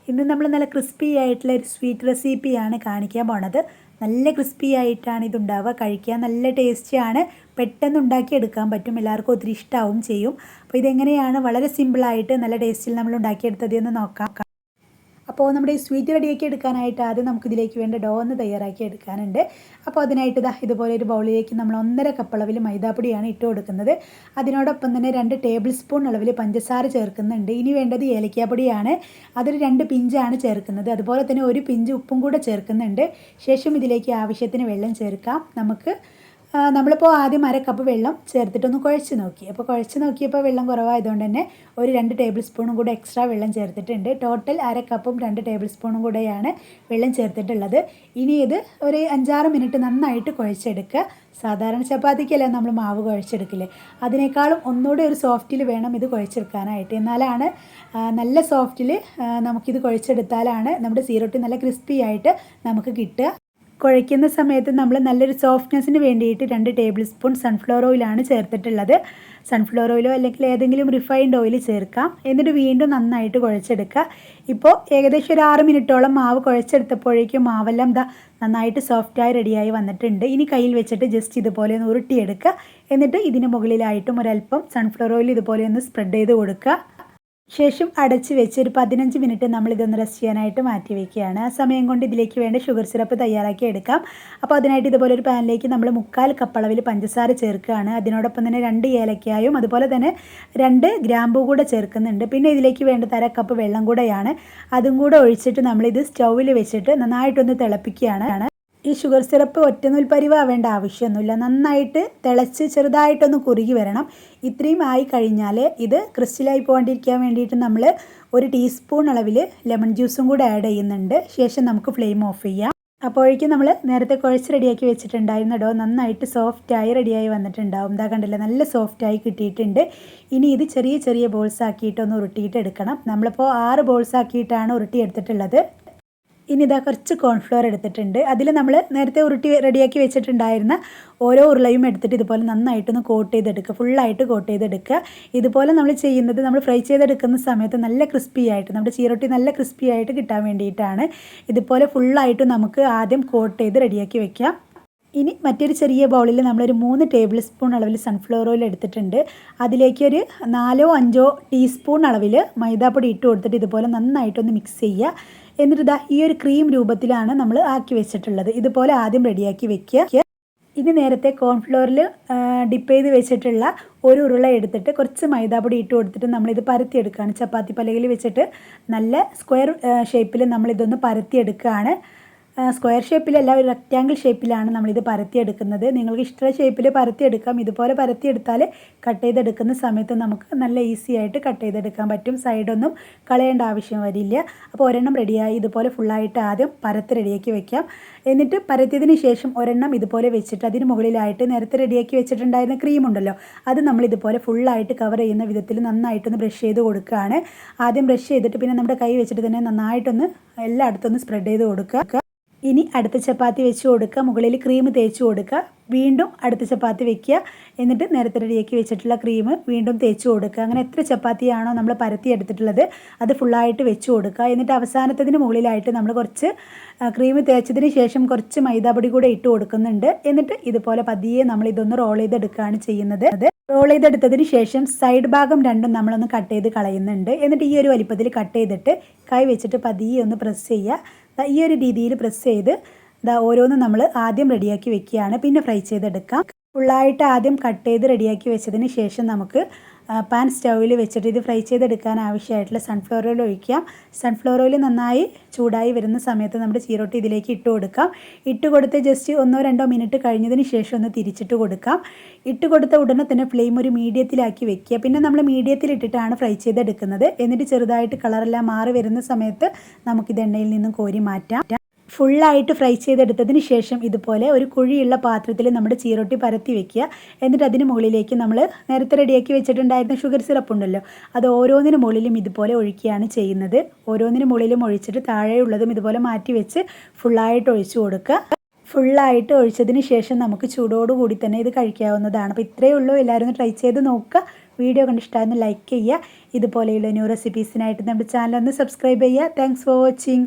ഇന്ന് നമ്മൾ നല്ല ക്രിസ്പി ആയിട്ടുള്ള ഒരു സ്വീറ്റ് റെസിപ്പിയാണ് കാണിക്കാൻ പോണത്. നല്ല ക്രിസ്പി ആയിട്ടാണ് ഇതുണ്ടാവുക. കഴിക്കാൻ നല്ല ടേസ്റ്റിയാണ്. പെട്ടെന്ന് ഉണ്ടാക്കിയെടുക്കാൻ പറ്റും. എല്ലാവർക്കും ഒത്തിരി ഇഷ്ടമാവും ചെയ്യും. അപ്പോൾ ഇതെങ്ങനെയാണ് വളരെ സിമ്പിളായിട്ട് നല്ല ടേസ്റ്റിൽ നമ്മൾ ഉണ്ടാക്കിയെടുത്തത് എന്ന് നോക്കാം. അപ്പോൾ നമ്മുടെ ഈ സ്വീറ്റ് റെഡിയാക്കി എടുക്കാനായിട്ട് ആദ്യം നമുക്കിതിലേക്ക് വേണ്ട ഡോ ഒന്ന് തയ്യാറാക്കി എടുക്കാനുണ്ട്. അപ്പോൾ അതിനായിട്ട് ഇതുപോലെ ഒരു ബൗളിലേക്ക് നമ്മൾ 1.5 കപ്പ് അളവിൽ മൈദാപ്പൊടിയാണ് ഇട്ട് കൊടുക്കുന്നത്. അതിനോടൊപ്പം തന്നെ 2 ടേബിൾ സ്പൂൺ അളവിൽ പഞ്ചസാര ചേർക്കുന്നുണ്ട്. ഇനി വേണ്ടത് ഏലക്കാപ്പൊടിയാണ്. അതൊരു 2 പിഞ്ചാണ് ചേർക്കുന്നത്. അതുപോലെ തന്നെ 1 പിഞ്ച് ഉപ്പും കൂടെ ചേർക്കുന്നുണ്ട്. ശേഷം ഇതിലേക്ക് ആവശ്യത്തിന് വെള്ളം ചേർക്കാം. നമ്മളിപ്പോൾ ആദ്യം 1/2 കപ്പ് വെള്ളം ചേർത്തിട്ടൊന്ന് കുഴച്ച് നോക്കി. അപ്പോൾ കുഴച്ച് നോക്കിയപ്പോൾ വെള്ളം കുറവായതുകൊണ്ട് തന്നെ ഒരു 2 ടേബിൾ സ്പൂണും കൂടെ എക്സ്ട്രാ വെള്ളം ചേർത്തിട്ടുണ്ട്. ടോട്ടൽ 1/2 കപ്പും 2 ടേബിൾ സ്പൂണും കൂടെയാണ് വെള്ളം ചേർത്തിട്ടുള്ളത്. ഇനി ഇത് ഒരു 5-6 മിനിറ്റ് നന്നായിട്ട് കുഴച്ചെടുക്കുക. സാധാരണ ചപ്പാത്തിക്കല്ല നമ്മൾ മാവ് കുഴച്ചെടുക്കില്ലേ, അതിനേക്കാളും ഒന്നുകൂടെ ഒരു സോഫ്റ്റിൽ വേണം ഇത് കുഴച്ചെടുക്കാനായിട്ട്. എന്നാലാണ് നല്ല സോഫ്റ്റിൽ നമുക്കിത് കുഴച്ചെടുത്താലാണ് നമ്മുടെ സീറോട്ടി നല്ല ക്രിസ്പി ആയിട്ട് നമുക്ക് കിട്ടുക. കുഴയ്ക്കുന്ന സമയത്ത് നമ്മൾ നല്ലൊരു സോഫ്റ്റ്നെസ്സിന് വേണ്ടിയിട്ട് 2 ടേബിൾ സ്പൂൺ സൺഫ്ലവർ ഓയിലാണ് ചേർത്തിട്ടുള്ളത്. സൺഫ്ലവർ ഓയിലോ അല്ലെങ്കിൽ ഏതെങ്കിലും റിഫൈൻഡ് ഓയിൽ ചേർക്കാം. എന്നിട്ട് വീണ്ടും നന്നായിട്ട് കുഴച്ചെടുക്കുക. ഇപ്പോൾ ഏകദേശം ഒരു 6 മിനിറ്റോളം മാവ് കുഴച്ചെടുത്തപ്പോഴേക്കും മാവെല്ലാം നന്നായിട്ട് സോഫ്റ്റായി റെഡിയായി വന്നിട്ടുണ്ട്. ഇനി കയ്യിൽ വെച്ചിട്ട് ജസ്റ്റ് ഇതുപോലെ ഒന്ന് ഉരുട്ടിയെടുക്കുക. എന്നിട്ട് ഇതിന് മുകളിലായിട്ടും ഒരല്പം സൺഫ്ലവർ ഓയിൽ ഇതുപോലെ ഒന്ന് സ്പ്രെഡ് ചെയ്ത് കൊടുക്കുക. ശേഷം അടച്ച് വെച്ച് ഒരു 15 മിനിറ്റ് നമ്മളിതൊന്ന് റെസ്റ്റ് ചെയ്യാനായിട്ട് മാറ്റി വയ്ക്കുകയാണ്. ആ സമയം കൊണ്ട് ഇതിലേക്ക് വേണ്ട ഷുഗർ സിറപ്പ് തയ്യാറാക്കി എടുക്കാം. അപ്പോൾ അതിനായിട്ട് ഇതുപോലെ ഒരു പാനിലേക്ക് നമ്മൾ 3/4 കപ്പ് അളവിൽ പഞ്ചസാര ചേർക്കുകയാണ്. അതിനോടൊപ്പം തന്നെ 2 ഏലക്കായും അതുപോലെ തന്നെ 2 ഗ്രാമ്പൂ കൂടെ ചേർക്കുന്നുണ്ട്. പിന്നെ ഇതിലേക്ക് വേണ്ട 1/2 കപ്പ് വെള്ളം കൂടെയാണ്. അതും കൂടെ ഒഴിച്ചിട്ട് നമ്മളിത് സ്റ്റൗവിൽ വെച്ചിട്ട് നന്നായിട്ടൊന്ന് തിളപ്പിക്കുകയാണ്. ഈ ഷുഗർ സിറപ്പ് ഒറ്റനൂൽപ്പരിവാവേണ്ട ആവശ്യമൊന്നുമില്ല. നന്നായിട്ട് തിളച്ച് ചെറുതായിട്ടൊന്ന് കുറുകി വരണം. ഇത്രയും ആയി കഴിഞ്ഞാൽ ഇത് ക്രിസ്റ്റലായി പോകാണ്ടിരിക്കാൻ വേണ്ടിയിട്ട് നമ്മൾ 1 ടീസ്പൂൺ അളവിൽ ലെമൺ ജ്യൂസും കൂടെ ആഡ് ചെയ്യുന്നുണ്ട്. ശേഷം നമുക്ക് ഫ്ലെയിം ഓഫ് ചെയ്യാം. അപ്പോഴേക്കും നമ്മൾ നേരത്തെ കുഴച്ച് റെഡിയാക്കി വെച്ചിട്ടുണ്ടായിരുന്ന ഡോ നന്നായിട്ട് സോഫ്റ്റായി റെഡിയായി വന്നിട്ടുണ്ടാവും. കണ്ടില്ല, നല്ല സോഫ്റ്റായി കിട്ടിയിട്ടുണ്ട്. ഇനി ഇത് ചെറിയ ചെറിയ ബോൾസ് ആക്കിയിട്ടൊന്ന് ഉരുട്ടിയിട്ട് എടുക്കണം. നമ്മളിപ്പോൾ 6 ബോൾസ് ആക്കിയിട്ടാണ് ഉരുട്ടിയെടുത്തിട്ടുള്ളത്. ഇനി കുറച്ച് കോൺഫ്ലോർ എടുത്തിട്ടുണ്ട്. അതിൽ നമ്മൾ നേരത്തെ ഉരുട്ടി റെഡിയാക്കി വെച്ചിട്ടുണ്ടായിരുന്ന ഓരോ ഉരുളയും എടുത്തിട്ട് ഇതുപോലെ നന്നായിട്ടൊന്ന് കോട്ട് ചെയ്തെടുക്കുക. ഫുള്ളായിട്ട് കോട്ട് ചെയ്തെടുക്കുക. ഇതുപോലെ നമ്മൾ ചെയ്യുന്നത് നമ്മൾ ഫ്രൈ ചെയ്തെടുക്കുന്ന സമയത്ത് നല്ല ക്രിസ്പി ആയിട്ട് നമ്മുടെ ചീറൊട്ടി നല്ല ക്രിസ്പി ആയിട്ട് കിട്ടാൻ വേണ്ടിയിട്ടാണ്. ഇതുപോലെ ഫുള്ളായിട്ട് നമുക്ക് ആദ്യം കോട്ട് ചെയ്ത് റെഡിയാക്കി വെക്കാം. ഇനി മറ്റൊരു ചെറിയ ബൗളിൽ നമ്മളൊരു 3 ടേബിൾ സ്പൂൺ അളവിൽ സൺഫ്ലവർ ഓയിൽ എടുത്തിട്ടുണ്ട്. അതിലേക്കൊരു 4-5 ടീസ്പൂൺ അളവിൽ മൈദാപ്പൊടി ഇട്ട് കൊടുത്തിട്ട് ഇതുപോലെ നന്നായിട്ടൊന്ന് മിക്സ് ചെയ്യുക. എന്നിട്ട് ഈ ഒരു ക്രീം രൂപത്തിലാണ് നമ്മൾ ആക്കി വെച്ചിട്ടുള്ളത്. ഇതുപോലെ ആദ്യം റെഡിയാക്കി വെക്കുക. ഇത് നേരത്തെ കോൺഫ്ലോറിൽ ഡിപ്പ് ചെയ്ത് വെച്ചിട്ടുള്ള ഒരു ഉരുള എടുത്തിട്ട് കുറച്ച് മൈദാപ്പൊടി ഇട്ട് കൊടുത്തിട്ട് നമ്മളിത് പരത്തിയെടുക്കുകയാണ്. ചപ്പാത്തി പലകയിൽ വെച്ചിട്ട് നല്ല സ്ക്വയർ ഷേപ്പിൽ നമ്മളിതൊന്ന് പരത്തിയെടുക്കുകയാണ്. സ്ക്വയർ ഷേപ്പിലല്ല, ഒരു റെക്റ്റാങ്കിൾ ഷേപ്പിലാണ് നമ്മളിത് പരത്തിയെടുക്കുന്നത്. നിങ്ങൾക്ക് ഇഷ്ടമുള്ള ഷേപ്പിൽ പരത്തിയെടുക്കാം. ഇതുപോലെ പരത്തിയെടുത്താൽ കട്ട് ചെയ്തെടുക്കുന്ന സമയത്ത് നമുക്ക് നല്ല ഈസി ആയിട്ട് കട്ട് ചെയ്തെടുക്കാൻ പറ്റും. സൈഡൊന്നും കളയേണ്ട ആവശ്യം വരില്ല. അപ്പോൾ ഒരെണ്ണം റെഡിയായി ഇതുപോലെ ഫുള്ളായിട്ട് ആദ്യം പരത്തി റെഡിയാക്കി വെക്കാം. എന്നിട്ട് പരത്തിയതിന് ശേഷം ഒരെണ്ണം ഇതുപോലെ വെച്ചിട്ട് അതിന് മുകളിലായിട്ട് നേരത്തെ റെഡിയാക്കി വെച്ചിട്ടുണ്ടായിരുന്ന ക്രീം ഉണ്ടല്ലോ, അത് നമ്മളിതുപോലെ ഫുള്ളായിട്ട് കവർ ചെയ്യുന്ന വിധത്തിൽ നന്നായിട്ടൊന്ന് ബ്രഷ് ചെയ്ത് കൊടുക്കുകയാണ്. ആദ്യം ബ്രഷ് ചെയ്തിട്ട് പിന്നെ നമ്മുടെ കൈ വെച്ചിട്ട് തന്നെ നന്നായിട്ടൊന്ന് എല്ലായിടത്തൊന്ന് സ്പ്രെഡ് ചെയ്ത് കൊടുക്കുക. ഇനി അടുത്ത ചപ്പാത്തി വെച്ച് കൊടുക്കുക. മുകളിൽ ക്രീം തേച്ച് കൊടുക്കുക. വീണ്ടും അടുത്ത ചപ്പാത്തി വെക്കുക. എന്നിട്ട് നേരത്തെ റെഡിയാക്കി വെച്ചിട്ടുള്ള ക്രീം വീണ്ടും തേച്ച് കൊടുക്കുക. അങ്ങനെ എത്ര ചപ്പാത്തിയാണോ നമ്മൾ പരത്തി എടുത്തിട്ടുള്ളത് അത് ഫുള്ളായിട്ട് വെച്ച് കൊടുക്കുക. എന്നിട്ട് അവസാനത്തതിന് മുകളിലായിട്ട് നമ്മൾ കുറച്ച് ക്രീം തേച്ചതിന് ശേഷം കുറച്ച് മൈദാപ്പൊടി കൂടെ ഇട്ട് കൊടുക്കുന്നുണ്ട്. എന്നിട്ട് ഇതുപോലെ പതിയെ നമ്മൾ ഇതൊന്ന് റോൾ ചെയ്തെടുക്കുകയാണ് ചെയ്യുന്നത്. റോൾ ചെയ്തെടുത്തതിന് ശേഷം സൈഡ് ഭാഗം രണ്ടും നമ്മളൊന്ന് കട്ട് ചെയ്ത് കളയുന്നുണ്ട്. എന്നിട്ട് ഈ ഒരു വലിപ്പത്തിൽ കട്ട് ചെയ്തിട്ട് കൈ വെച്ചിട്ട് പതിയെ ഒന്ന് പ്രസ് ചെയ്യുക. ഈ ഒരു രീതിയിൽ പ്രസ് ചെയ്ത് ഓരോന്നും നമ്മൾ ആദ്യം റെഡിയാക്കി വെക്കുകയാണ്. പിന്നെ ഫ്രൈ ചെയ്തെടുക്കാം. ഫുള്ളായിട്ട് ആദ്യം കട്ട് ചെയ്ത് റെഡിയാക്കി വെച്ചതിന് ശേഷം നമുക്ക് പാൻ സ്റ്റൗവിൽ വെച്ചിട്ട് ഇത് ഫ്രൈ ചെയ്തെടുക്കാൻ ആവശ്യമായിട്ടുള്ള സൺഫ്ലവർ ഓയിൽ ഒഴിക്കാം. സൺഫ്ലവർ ഓയിൽ നന്നായി ചൂടായി വരുന്ന സമയത്ത് നമ്മുടെ ചീറൊട്ടി ഇതിലേക്ക് ഇട്ട് കൊടുക്കാം. ഇട്ട് കൊടുത്ത് ജസ്റ്റ് 1-2 മിനിറ്റ് കഴിഞ്ഞതിന് ശേഷം ഒന്ന് തിരിച്ചിട്ട് കൊടുക്കാം. ഇട്ട് കൊടുത്ത ഉടനെ തന്നെ ഫ്ലെയിം ഒരു മീഡിയത്തിലാക്കി വെക്കുക. പിന്നെ നമ്മൾ മീഡിയത്തിലിട്ടിട്ടാണ് ഫ്രൈ ചെയ്തെടുക്കുന്നത്. എന്നിട്ട് ചെറുതായിട്ട് കളറെല്ലാം മാറി വരുന്ന സമയത്ത് നമുക്കിത് എണ്ണയിൽ നിന്നും കോരി മാറ്റാം. ഫുള്ളായിട്ട് ഫ്രൈ ചെയ്തെടുത്തതിന് ശേഷം ഇതുപോലെ ഒരു കുഴിയുള്ള പാത്രത്തിൽ നമ്മുടെ ചീറൊട്ടി പരത്തി വെക്കുക. എന്നിട്ട് അതിന് മുകളിലേക്ക് നമ്മൾ നേരത്തെ റെഡിയാക്കി വെച്ചിട്ടുണ്ടായിരുന്ന ഷുഗർ സിറപ്പ് ഉണ്ടല്ലോ, അത് ഓരോന്നിന് മുകളിലും ഇതുപോലെ ഒഴിക്കുകയാണ് ചെയ്യുന്നത്. ഓരോന്നിന് മുകളിലും ഒഴിച്ചിട്ട് താഴെയുള്ളതും ഇതുപോലെ മാറ്റി വെച്ച് ഫുള്ളായിട്ട് ഒഴിച്ചു കൊടുക്കുക. ഫുള്ളായിട്ട് ഒഴിച്ചതിന് ശേഷം നമുക്ക് ചൂടോടുകൂടി തന്നെ ഇത് കഴിക്കാവുന്നതാണ്. അപ്പോൾ ഇത്രയേ ഉള്ളൂ. എല്ലാവരും ഒന്ന് ട്രൈ ചെയ്ത് നോക്കുക. വീഡിയോ കണ്ടിഷ്ടമായിരുന്നു ലൈക്ക് ചെയ്യുക. ഇതുപോലെയുള്ള ന്യൂ റെസിപ്പീസിനായിട്ട് നമ്മുടെ ചാനൽ ഒന്ന് സബ്സ്ക്രൈബ് ചെയ്യുക. Thanks for watching.